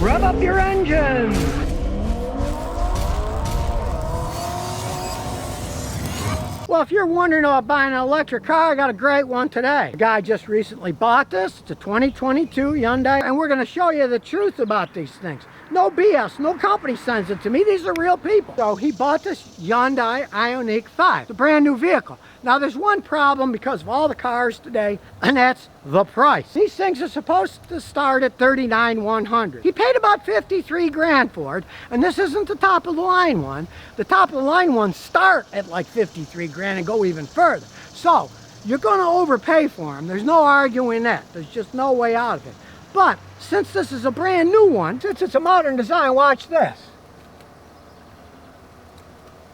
Rev up your engines. Well, if you're wondering about buying an electric car, I got a great one today. The guy just recently bought this. It's a 2022 Hyundai, and we're going to show you the truth about these things. No BS, no company sends it to me. These are real people. So he bought this Hyundai Ioniq 5. It's a brand new vehicle. Now there's one problem because of all the cars today, and that's the price. These things are supposed to start at $39,100. He paid about 53 grand for it, and this isn't the top of the line one. The top of the line ones start at like 53 grand and go even further. So you're going to overpay for them. There's no arguing that. There's just no way out of it. But since this is a brand new one, since it's a modern design, watch this.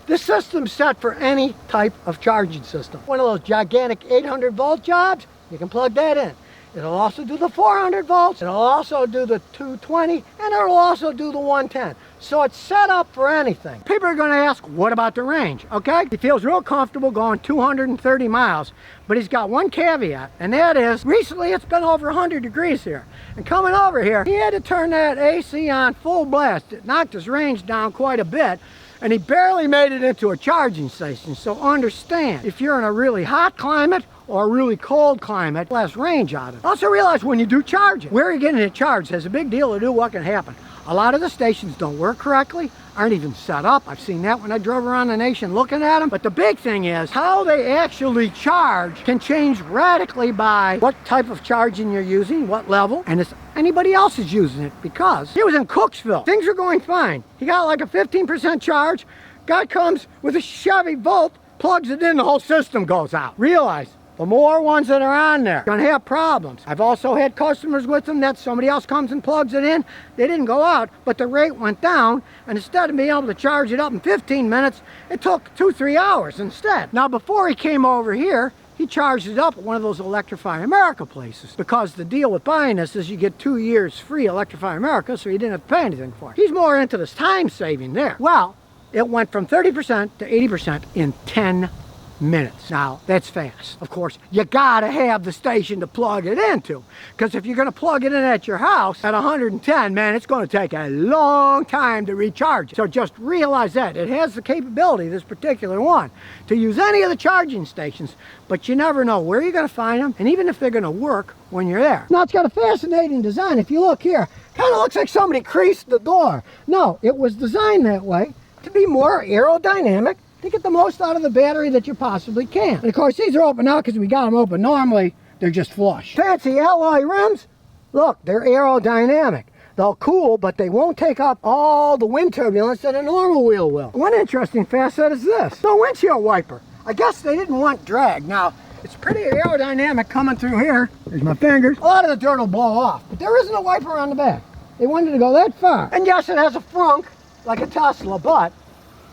This system's set for any type of charging system. One of those gigantic 800 volt jobs, you can plug that in. It'll also do the 400 volts, it'll also do the 220, and it'll also do the 110. So it's set up for anything. People are gonna ask, what about the range? Okay, he feels real comfortable going 230 miles, but he's got one caveat, and that is, recently it's been over 100 degrees here. And coming over here, he had to turn that AC on full blast. It knocked his range down quite a bit, and he barely made it into a charging station. So understand, if you're in a really hot climate or a really cold climate, less range out of it. Also realize when you do charge it, where you're getting it charged has a big deal to do what can happen. A lot of the stations don't work correctly, aren't even set up. I've seen that when I drove around the nation looking at them. But the big thing is how they actually charge can change radically by what type of charging you're using, what level, and if anybody else is using it. Because he was in Cooksville, things are going fine. He got like a 15% charge. Guy comes with a Chevy Volt, plugs it in, the whole system goes out. Realize, the more ones that are on there, gonna have problems. I've also had customers with them that somebody else comes and plugs it in. They didn't go out, but the rate went down, and instead of being able to charge it up in 15 minutes, it took 2-3 hours instead. Now, before he came over here, he charged it up at one of those Electrify America places, because the deal with buying this is you get 2 years free Electrify America, so you didn't have to pay anything for it. He's more into this time saving there. Well, it went from 30% to 80% in 10 minutes. Now, that's fast. Of course, you gotta have the station to plug it into, because if you're gonna plug it in at your house at 110, man, it's gonna take a long time to recharge it. So just realize that. It has the capability, this particular one, to use any of the charging stations, but you never know where you're gonna find them, and even if they're gonna work when you're there. Now, it's got a fascinating design. If you look here, kind of looks like somebody creased the door. No, it was designed that way to be more aerodynamic, to get the most out of the battery that you possibly can. And of course, these are open now because we got them open. Normally, they're just flush. Fancy alloy rims, look, they're aerodynamic. They'll cool, but they won't take up all the wind turbulence that a normal wheel will. One interesting facet is this. No windshield wiper. I guess they didn't want drag. Now, it's pretty aerodynamic coming through here. There's my fingers. A lot of the dirt will blow off, but there isn't a wiper on the back. They wanted to go that far. And yes, it has a frunk, like a Tesla, but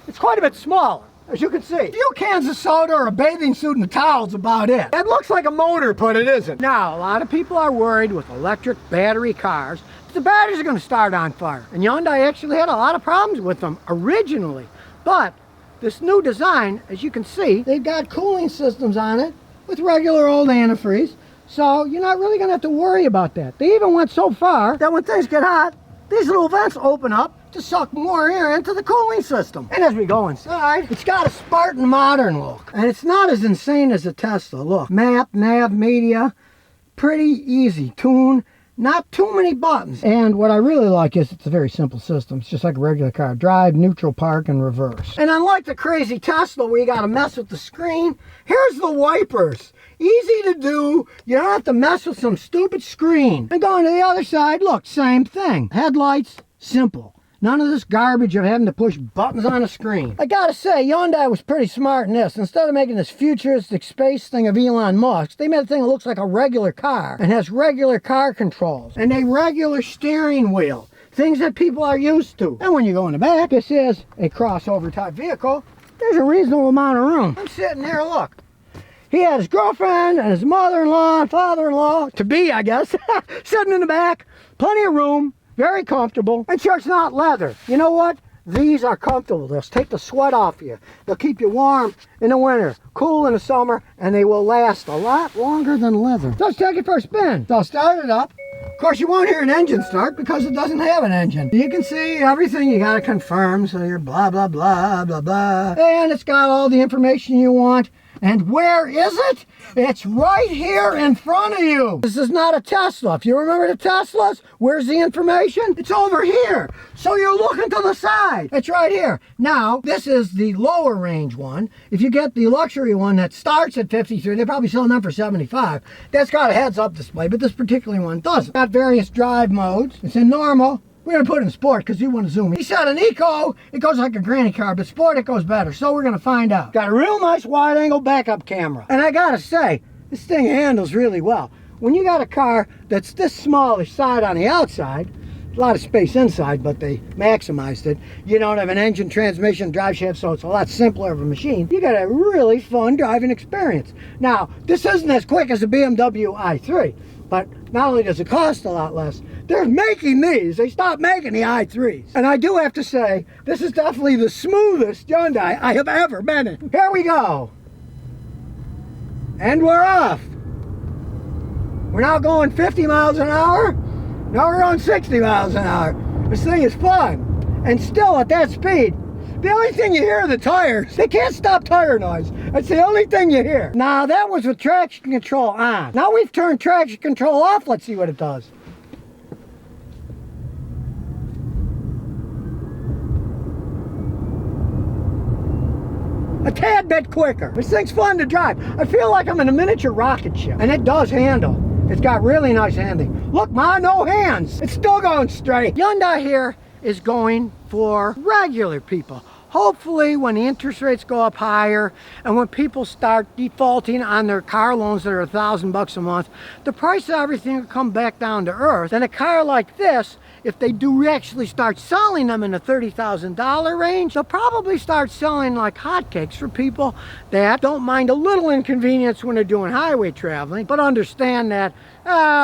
it's quite a bit smaller. As you can see, a few cans of soda or a bathing suit and a towel's about it. It looks like a motor, but it isn't. Now, a lot of people are worried with electric battery cars that the batteries are going to start on fire. And Hyundai actually had a lot of problems with them originally. But this new design, as you can see, they've got cooling systems on it with regular old antifreeze. So you're not really going to have to worry about that. They even went so far that when things get hot, these little vents open up to suck more air into the cooling system. And as we go inside, it's got a Spartan modern look. And it's not as insane as a Tesla. Look, map, nav, media, pretty easy. Tune, not too many buttons. And what I really like is it's a very simple system. It's just like a regular car. Drive, neutral, park, and reverse. And unlike the crazy Tesla where you gotta mess with the screen, here's the wipers. Easy to do. You don't have to mess with some stupid screen. And going to the other side, look, same thing. Headlights, simple. None of this garbage of having to push buttons on a screen. I gotta say, Hyundai was pretty smart in this. Instead of making this futuristic space thing of Elon Musk, they made a thing that looks like a regular car and has regular car controls and a regular steering wheel. Things that people are used to. And when you go in the back, this is a crossover type vehicle. There's a reasonable amount of room. I'm sitting here, look. He had his girlfriend and his mother-in-law and father-in-law, to be, I guess, sitting in the back. Plenty of room. Very comfortable. And sure, it's not leather. You know what? These are comfortable. They'll take the sweat off you. They'll keep you warm in the winter, cool in the summer, and they will last a lot longer than leather. So let's take it for a spin. So I'll start it up. Of course, you won't hear an engine start because it doesn't have an engine. You can see everything you got to confirm, so you're blah, blah, blah, blah, blah. And it's got all the information you want. And where is it? It's right here in front of you. This is not a Tesla. If you remember the Teslas, where's the information? It's over here. So you're looking to the side. It's right here. Now, this is the lower range one. If you get the luxury one that starts at 53, they're probably selling them for 75. That's got a heads-up display, but this particular one doesn't. Got various drive modes. It's in normal. We're going to put it in sport because you want to zoom in. He said in eco, it goes like a granny car, but sport, it goes better. So we're going to find out. Got a real nice wide-angle backup camera. And I got to say, this thing handles really well. When you got a car that's this smallish side on the outside, a lot of space inside, but they maximized it. You don't have an engine, transmission, drive shaft, so it's a lot simpler of a machine. You got a really fun driving experience. Now, this isn't as quick as a BMW i3, but not only does it cost a lot less, they're making these. They stopped making the i3s. And I do have to say, this is definitely the smoothest Hyundai I have ever been in. Here we go. And we're off. We're now going 50 miles an hour. Now we're going 60 miles an hour. This thing is fun. And still at that speed, the only thing you hear are the tires. They can't stop tire noise. That's the only thing you hear. Now that was with traction control on. Now we've turned traction control off. Let's see what it does. A tad bit quicker. This thing's fun to drive. I feel like I'm in a miniature rocket ship. And it does handle. It's got really nice handling. Look, Ma, no hands. It's still going straight. Hyundai here is going for regular people. Hopefully when the interest rates go up higher and when people start defaulting on their car loans that are $1,000 a month, the price of everything will come back down to earth. And a car like this, if they do actually start selling them in the $30,000 range, they'll probably start selling like hotcakes for people that don't mind a little inconvenience when they're doing highway traveling, but understand that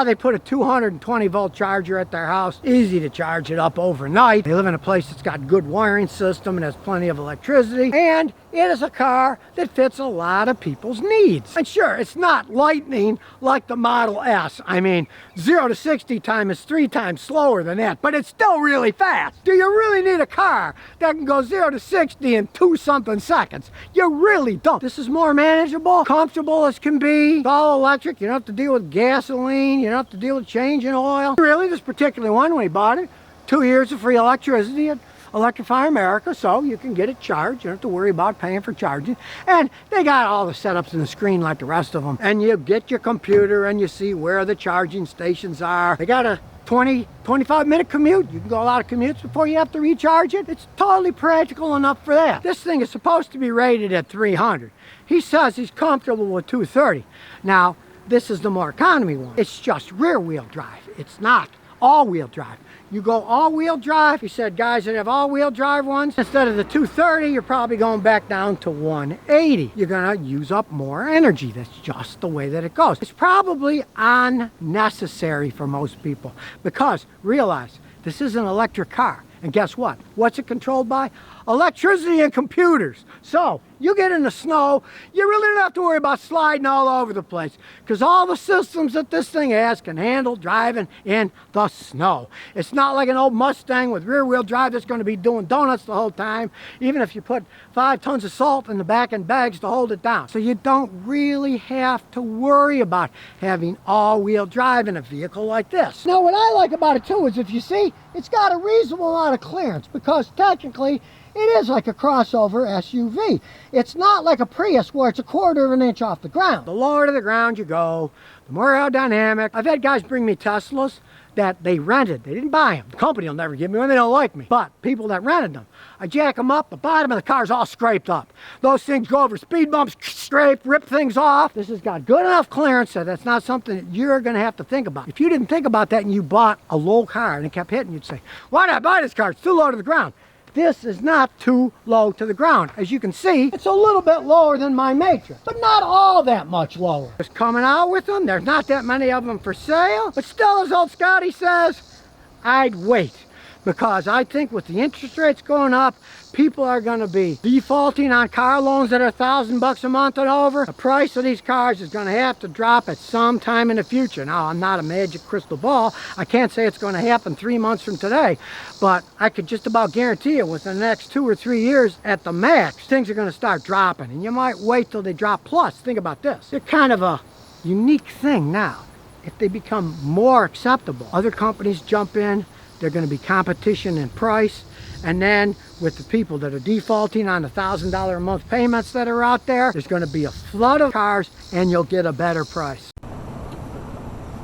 they put a 220 volt charger at their house, easy to charge it up overnight. They live in a place that's got good wiring system and has plenty of electricity, and it is a car that fits a lot of people's needs. And sure, it's not lightning like the Model S. I mean, 0 to 60 time is 3 times slower than that, but it's still really fast. Do you really need a car that can go 0 to 60 in 2-something seconds? You really don't. This is more manageable, comfortable as can be. It's all electric. You don't have to deal with gasoline. You don't have to deal with changing oil. Really, this particular one, when we bought it, 2 years of free electricity at Electrify America, so you can get it charged. You don't have to worry about paying for charging. And they got all the setups in the screen like the rest of them. And you get your computer and you see where the charging stations are. They got a 25 minute commute. You can go a lot of commutes before you have to recharge it. It's totally practical enough for that. This thing is supposed to be rated at 300. He says he's comfortable with 230. Now, this is the more economy one. It's just rear wheel drive. It's not all wheel drive. You go all wheel drive, he said guys that have all wheel drive ones, instead of the 230, you're probably going back down to 180. You're gonna use up more energy. That's just the way that it goes. It's probably unnecessary for most people because realize this is an electric car. And guess what? What's it controlled by? Electricity and computers. So you get in the snow, you really don't have to worry about sliding all over the place because all the systems that this thing has can handle driving in the snow. It's not like an old Mustang with rear wheel drive that's going to be doing donuts the whole time, even if you put 5 tons of salt in the back and bags to hold it down. So you don't really have to worry about having all-wheel drive in a vehicle like this. Now what I like about it too is if you see, it's got a reasonable amount of clearance because technically it is like a crossover SUV. It's not like a Prius where it's 1/4 of an inch off the ground. The lower to the ground you go, the more aerodynamic. I've had guys bring me Teslas that they rented. They didn't buy them. The company will never give me one. They don't like me. But people that rented them, I jack them up. The bottom of the car's all scraped up. Those things go over speed bumps, scrape, rip things off. This has got good enough clearance that that's not something that you're going to have to think about. If you didn't think about that and you bought a low car and it kept hitting, you'd say, why not buy this car? It's too low to the ground. This is not too low to the ground. As you can see, it's a little bit lower than my Matrix, but not all that much lower. Just coming out with them. There's not that many of them for sale, but still, as old Scotty says, I'd wait. because I think with the interest rates going up, people are going to be defaulting on car loans that are $1,000 a month and over. The price of these cars is going to have to drop at some time in the future. Now, I'm not a magic crystal ball. I can't say it's going to happen 3 months from today, but I could just about guarantee you within the next 2 or 3 years at the max, things are going to start dropping, and you might wait till they drop. Plus, think about this. They're kind of a unique thing now. If they become more acceptable, other companies jump in, they're going to be competition in price, and then with the people that are defaulting on the $1,000 a month payments that are out there, there's going to be a flood of cars and you'll get a better price.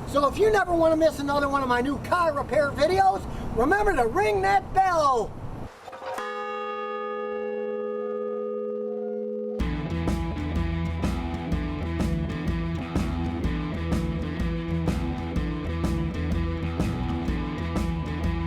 So if you never want to miss another one of my new car repair videos, remember to ring that bell.